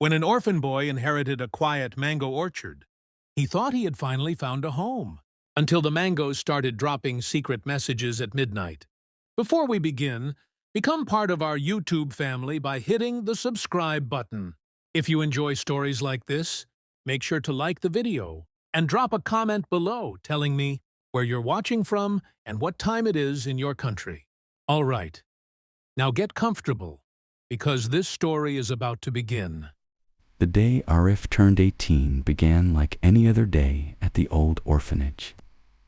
When an orphan boy inherited a quiet mango orchard, he thought he had finally found a home, until the mangoes started dropping secret messages at midnight. Before we begin, become part of our YouTube family by hitting the subscribe button. If you enjoy stories like this, make sure to like the video and drop a comment below telling me where you're watching from and what time it is in your country. All right, now get comfortable, because this story is about to begin. The day Arif turned 18 began like any other day at the old orphanage.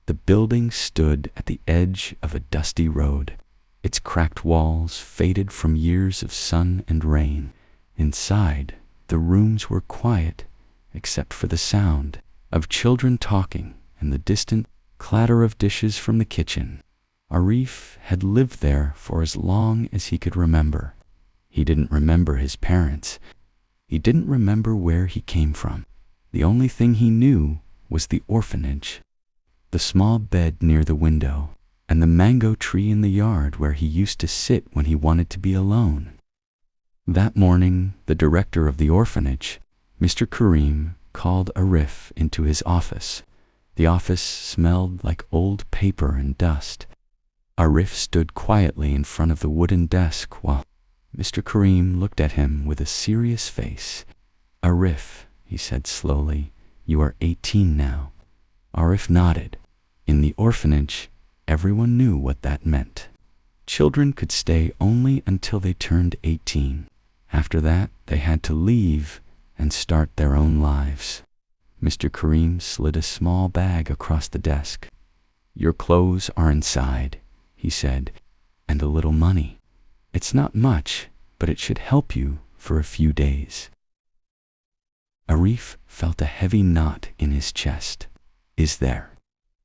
The building stood at the edge of a dusty road, its cracked walls faded from years of sun and rain. Inside, the rooms were quiet, except for the sound of children talking and the distant clatter of dishes from the kitchen. Arif had lived there for as long as he could remember. He didn't remember his parents. He didn't remember where he came from. The only thing he knew was the orphanage, the small bed near the window, and the mango tree in the yard where he used to sit when he wanted to be alone. That morning, the director of the orphanage, Mr. Karim, called Arif into his office. The office smelled like old paper and dust. Arif stood quietly in front of the wooden desk while Mr. Karim looked at him with a serious face. "Arif," he said slowly, "you are 18 now." Arif nodded. In the orphanage, everyone knew what that meant. Children could stay only until they turned 18. After that, they had to leave and start their own lives. Mr. Karim slid a small bag across the desk. "Your clothes are inside," he said, "and a little money. It's not much, but it should help you for a few days." Arif felt a heavy knot in his chest. "Is there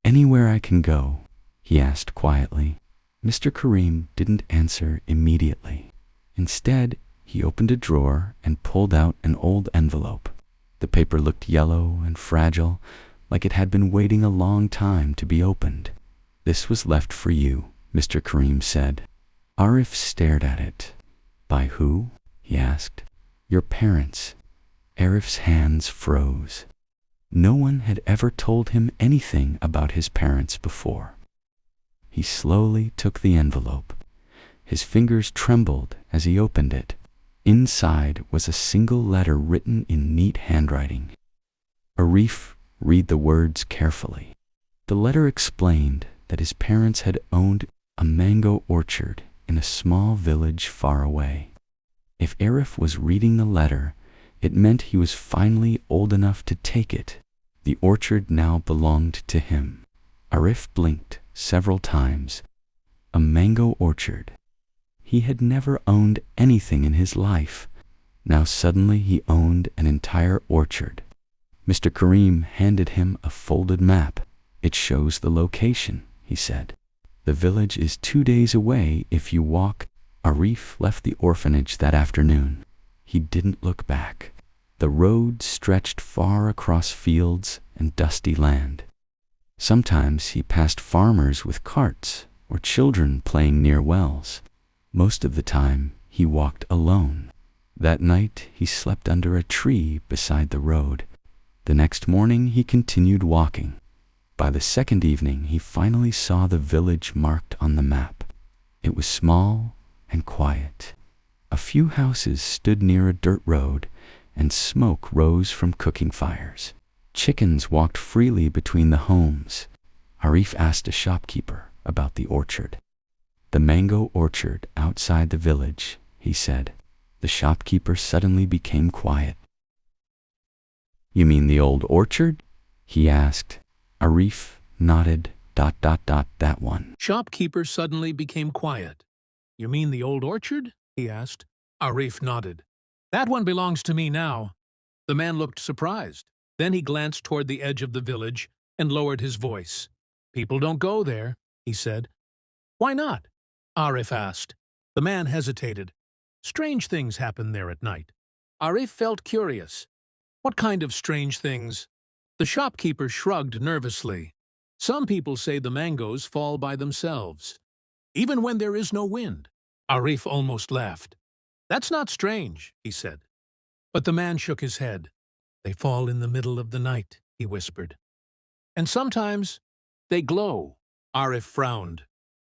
anywhere I can go?" he asked quietly. Mr. Karim didn't answer immediately. Instead, he opened a drawer and pulled out an old envelope. The paper looked yellow and fragile, like it had been waiting a long time to be opened. "This was left for you," Mr. Karim said. Arif stared at it. "By who?" he asked. "Your parents." Arif's hands froze. No one had ever told him anything about his parents before. He slowly took the envelope. His fingers trembled as he opened it. Inside was a single letter written in neat handwriting. Arif read the words carefully. The letter explained that his parents had owned a mango orchard in a small village far away. If Arif was reading the letter, it meant he was finally old enough to take it. The orchard now belonged to him. Arif blinked several times. A mango orchard. He had never owned anything in his life. Now suddenly he owned an entire orchard. Mr. Karim handed him a folded map. "It shows the location," he said. "The village is 2 days away if you walk." Arif left the orphanage that afternoon. He didn't look back. The road stretched far across fields and dusty land. Sometimes he passed farmers with carts or children playing near wells. Most of the time, he walked alone. That night, he slept under a tree beside the road. The next morning, he continued walking. By the second evening, he finally saw the village marked on the map. It was small and quiet. A few houses stood near a dirt road, and smoke rose from cooking fires. Chickens walked freely between the homes. Arif asked a shopkeeper about the orchard. "The mango orchard outside the village," he said. The shopkeeper suddenly became quiet. "You mean the old orchard?" he asked. Arif nodded. That one." Shopkeeper suddenly became quiet. "You mean the old orchard?" he asked. Arif nodded. "That one belongs to me now." The man looked surprised. Then he glanced toward the edge of the village and lowered his voice. "People don't go there," he said. "Why not?" Arif asked. The man hesitated. "Strange things happen there at night." Arif felt curious. "What kind of strange things?" The shopkeeper shrugged nervously. "Some people say the mangoes fall by themselves, even when there is no wind." Arif almost laughed. "That's not strange," he said. But the man shook his head. "They fall in the middle of the night," he whispered. "And sometimes they glow." Arif frowned.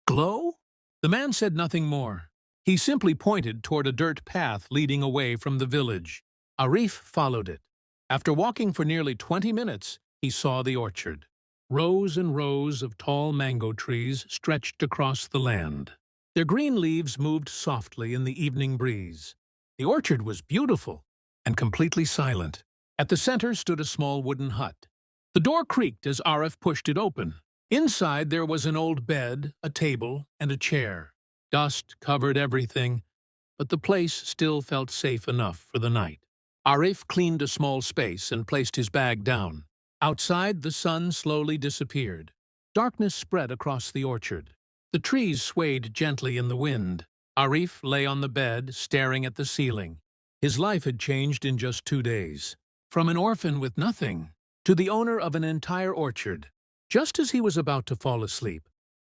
"Glow?" The man said nothing more. He simply pointed toward a dirt path leading away from the village. Arif followed it. After walking for nearly 20 minutes, he saw the orchard. Rows and rows of tall mango trees stretched across the land. Their green leaves moved softly in the evening breeze. The orchard was beautiful and completely silent. At the center stood a small wooden hut. The door creaked as Arif pushed it open. Inside there was an old bed, a table, and a chair. Dust covered everything, but the place still felt safe enough for the night. Arif cleaned a small space and placed his bag down. Outside, the sun slowly disappeared. Darkness spread across the orchard. The trees swayed gently in the wind. Arif lay on the bed, staring at the ceiling. His life had changed in just 2 days. From an orphan with nothing to the owner of an entire orchard. Just as he was about to fall asleep,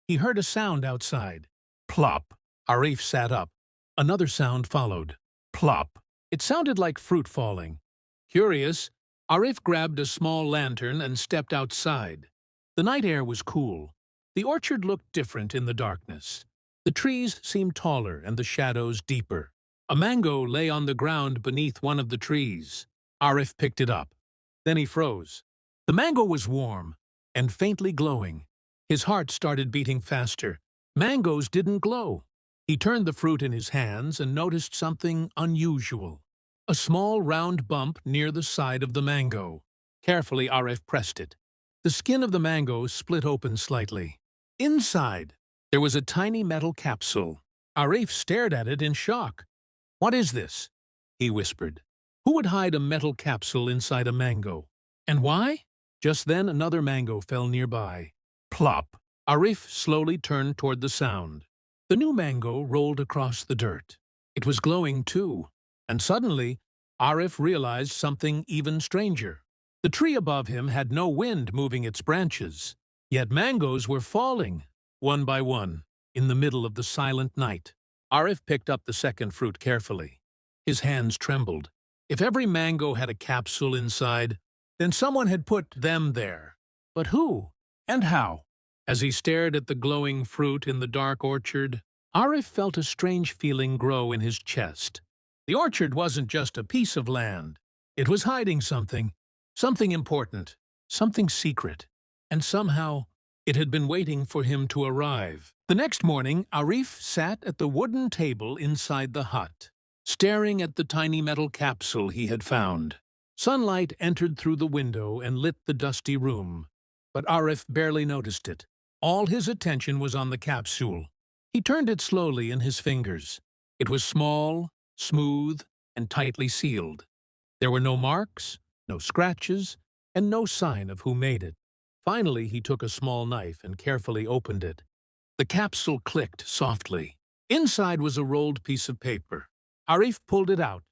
he heard a sound outside. Plop. Arif sat up. Another sound followed. Plop. It sounded like fruit falling. Curious, Arif grabbed a small lantern and stepped outside. The night air was cool. The orchard looked different in the darkness. The trees seemed taller and the shadows deeper. A mango lay on the ground beneath one of the trees. Arif picked it up. Then he froze. The mango was warm and faintly glowing. His heart started beating faster. Mangoes didn't glow. He turned the fruit in his hands and noticed something unusual. A small round bump near the side of the mango. Carefully, Arif pressed it. The skin of the mango split open slightly. Inside, there was a tiny metal capsule. Arif stared at it in shock. "What is this?" he whispered. Who would hide a metal capsule inside a mango? And why? Just then another mango fell nearby. Plop. Arif slowly turned toward the sound. The new mango rolled across the dirt. It was glowing too. And suddenly, Arif realized something even stranger. The tree above him had no wind moving its branches. Yet mangoes were falling, one by one, in the middle of the silent night. Arif picked up the second fruit carefully. His hands trembled. If every mango had a capsule inside, then someone had put them there. But who? And how? As he stared at the glowing fruit in the dark orchard, Arif felt a strange feeling grow in his chest. The orchard wasn't just a piece of land. It was hiding something important, something secret. And somehow, it had been waiting for him to arrive. The next morning, Arif sat at the wooden table inside the hut, staring at the tiny metal capsule he had found. Sunlight entered through the window and lit the dusty room, but Arif barely noticed it. All his attention was on the capsule. He turned it slowly in his fingers. It was small, smooth, and tightly sealed. There were no marks, no scratches, and no sign of who made it. Finally, he took a small knife and carefully opened it. The capsule clicked softly. Inside was a rolled piece of paper. Arif pulled it out.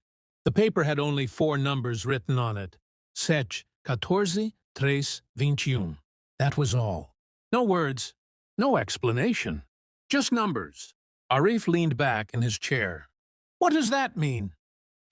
The paper had only 4 numbers written on it. Sech, 14, 3, 21. That was all. No words, no explanation. Just numbers. Arif leaned back in his chair. "What does that mean?"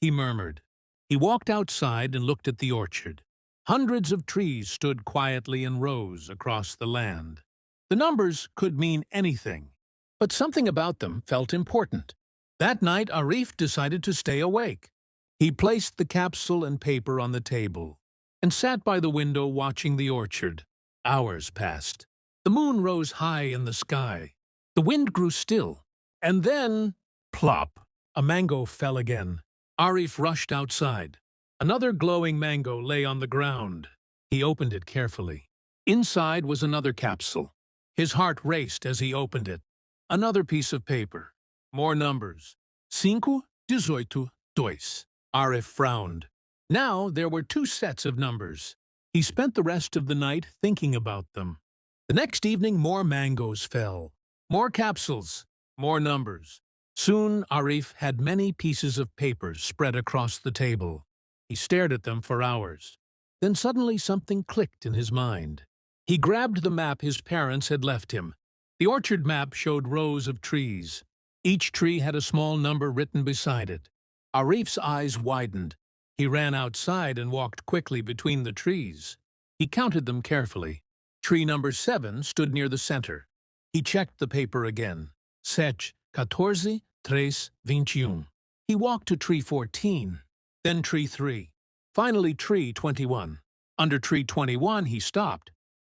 he murmured. He walked outside and looked at the orchard. Hundreds of trees stood quietly in rows across the land. The numbers could mean anything, but something about them felt important. That night, Arif decided to stay awake. He placed the capsule and paper on the table and sat by the window watching the orchard. Hours passed. The moon rose high in the sky. The wind grew still. And then, plop, a mango fell again. Arif rushed outside. Another glowing mango lay on the ground. He opened it carefully. Inside was another capsule. His heart raced as he opened it. Another piece of paper. More numbers. 5, 18, 2. Arif frowned. Now there were 2 sets of numbers. He spent the rest of the night thinking about them. The next evening, more mangoes fell. More capsules. More numbers. Soon, Arif had many pieces of paper spread across the table. He stared at them for hours. Then suddenly something clicked in his mind. He grabbed the map his parents had left him. The orchard map showed rows of trees. Each tree had a small number written beside it. Arif's eyes widened. He ran outside and walked quickly between the trees. He counted them carefully. Tree number 7 stood near the center. He checked the paper again. Sete, 14, 3, 21. He walked to tree 14, then tree 3, finally tree 21. Under tree 21 he stopped.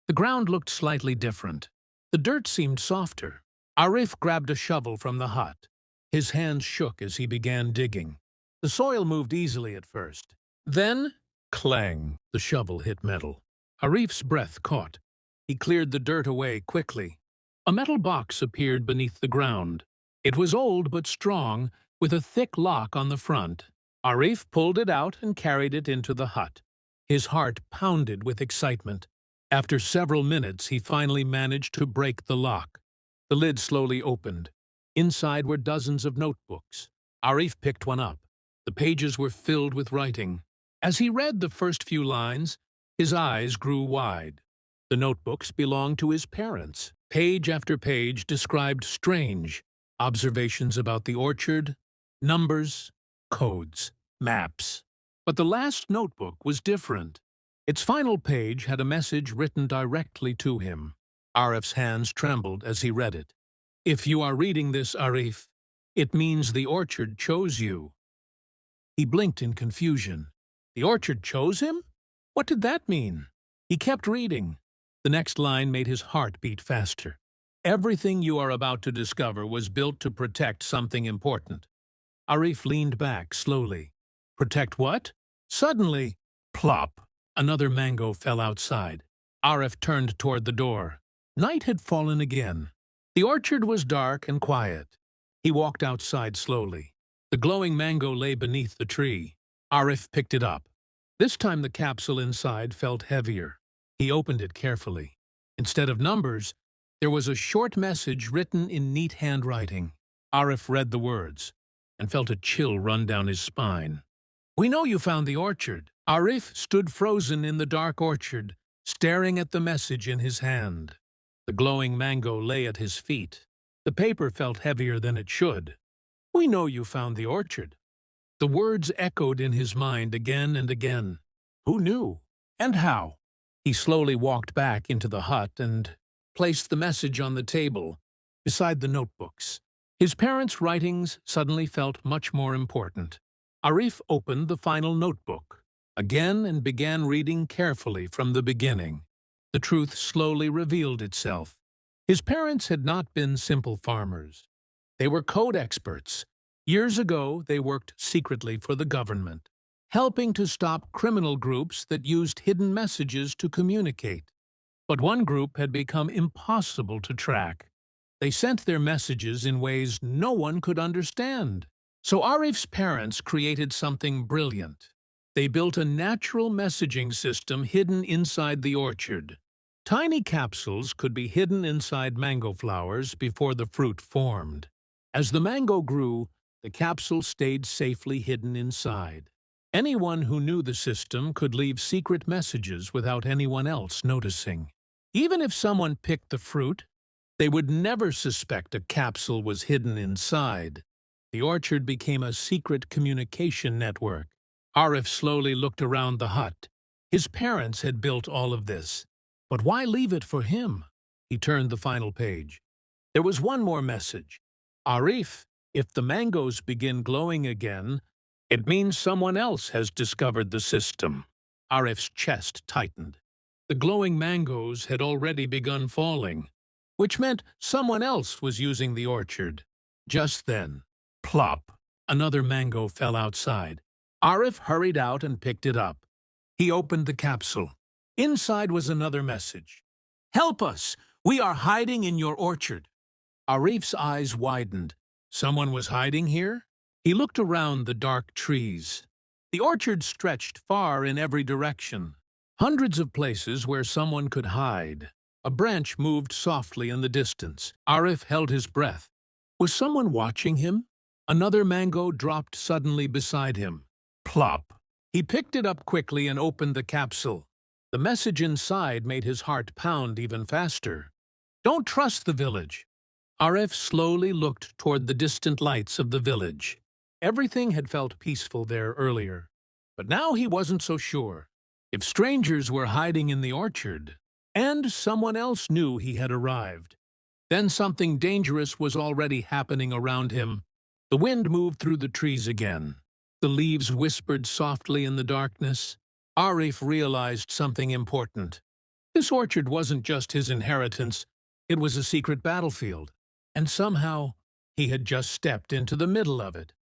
The ground looked slightly different. The dirt seemed softer. Arif grabbed a shovel from the hut. His hands shook as he began digging. The soil moved easily at first. Then, clang, the shovel hit metal. Arif's breath caught. He cleared the dirt away quickly. A metal box appeared beneath the ground. It was old but strong, with a thick lock on the front. Arif pulled it out and carried it into the hut. His heart pounded with excitement. After several minutes, he finally managed to break the lock. The lid slowly opened. Inside were dozens of notebooks. Arif picked one up. The pages were filled with writing. As he read the first few lines, his eyes grew wide. The notebooks belonged to his parents. Page after page described strange observations about the orchard, numbers, codes, maps. But the last notebook was different. Its final page had a message written directly to him. Arif's hands trembled as he read it. If you are reading this, Arif, it means the orchard chose you. He blinked in confusion. The orchard chose him? What did that mean? He kept reading. The next line made his heart beat faster. Everything you are about to discover was built to protect something important. Arif leaned back slowly. Protect what? Suddenly, plop, another mango fell outside. Arif turned toward the door. Night had fallen again. The orchard was dark and quiet. He walked outside slowly. The glowing mango lay beneath the tree. Arif picked it up. This time the capsule inside felt heavier. He opened it carefully. Instead of numbers, there was a short message written in neat handwriting. Arif read the words and felt a chill run down his spine. We know you found the orchard. Arif stood frozen in the dark orchard, staring at the message in his hand. The glowing mango lay at his feet. The paper felt heavier than it should. We know you found the orchard. The words echoed in his mind again and again. Who knew? And how? He slowly walked back into the hut and placed the message on the table, beside the notebooks. His parents' writings suddenly felt much more important. Arif opened the final notebook again and began reading carefully from the beginning. The truth slowly revealed itself. His parents had not been simple farmers. They were code experts. Years ago, they worked secretly for the government, helping to stop criminal groups that used hidden messages to communicate. But one group had become impossible to track. They sent their messages in ways no one could understand. So Arif's parents created something brilliant. They built a natural messaging system hidden inside the orchard. Tiny capsules could be hidden inside mango flowers before the fruit formed. As the mango grew, the capsule stayed safely hidden inside. Anyone who knew the system could leave secret messages without anyone else noticing. Even if someone picked the fruit, they would never suspect a capsule was hidden inside. The orchard became a secret communication network. Arif slowly looked around the hut. His parents had built all of this. But why leave it for him? He turned the final page. There was one more message. Arif, if the mangoes begin glowing again, it means someone else has discovered the system. Arif's chest tightened. The glowing mangoes had already begun falling, which meant someone else was using the orchard. Just then, plop, another mango fell outside. Arif hurried out and picked it up. He opened the capsule. Inside was another message. Help us! We are hiding in your orchard. Arif's eyes widened. Someone was hiding here? He looked around the dark trees. The orchard stretched far in every direction. Hundreds of places where someone could hide. A branch moved softly in the distance. Arif held his breath. Was someone watching him? Another mango dropped suddenly beside him. Plop! He picked it up quickly and opened the capsule. The message inside made his heart pound even faster. Don't trust the village. Arif slowly looked toward the distant lights of the village. Everything had felt peaceful there earlier. But now he wasn't so sure. If strangers were hiding in the orchard, and someone else knew he had arrived, then something dangerous was already happening around him. The wind moved through the trees again. The leaves whispered softly in the darkness. Arif realized something important. This orchard wasn't just his inheritance, it was a secret battlefield, and somehow he had just stepped into the middle of it.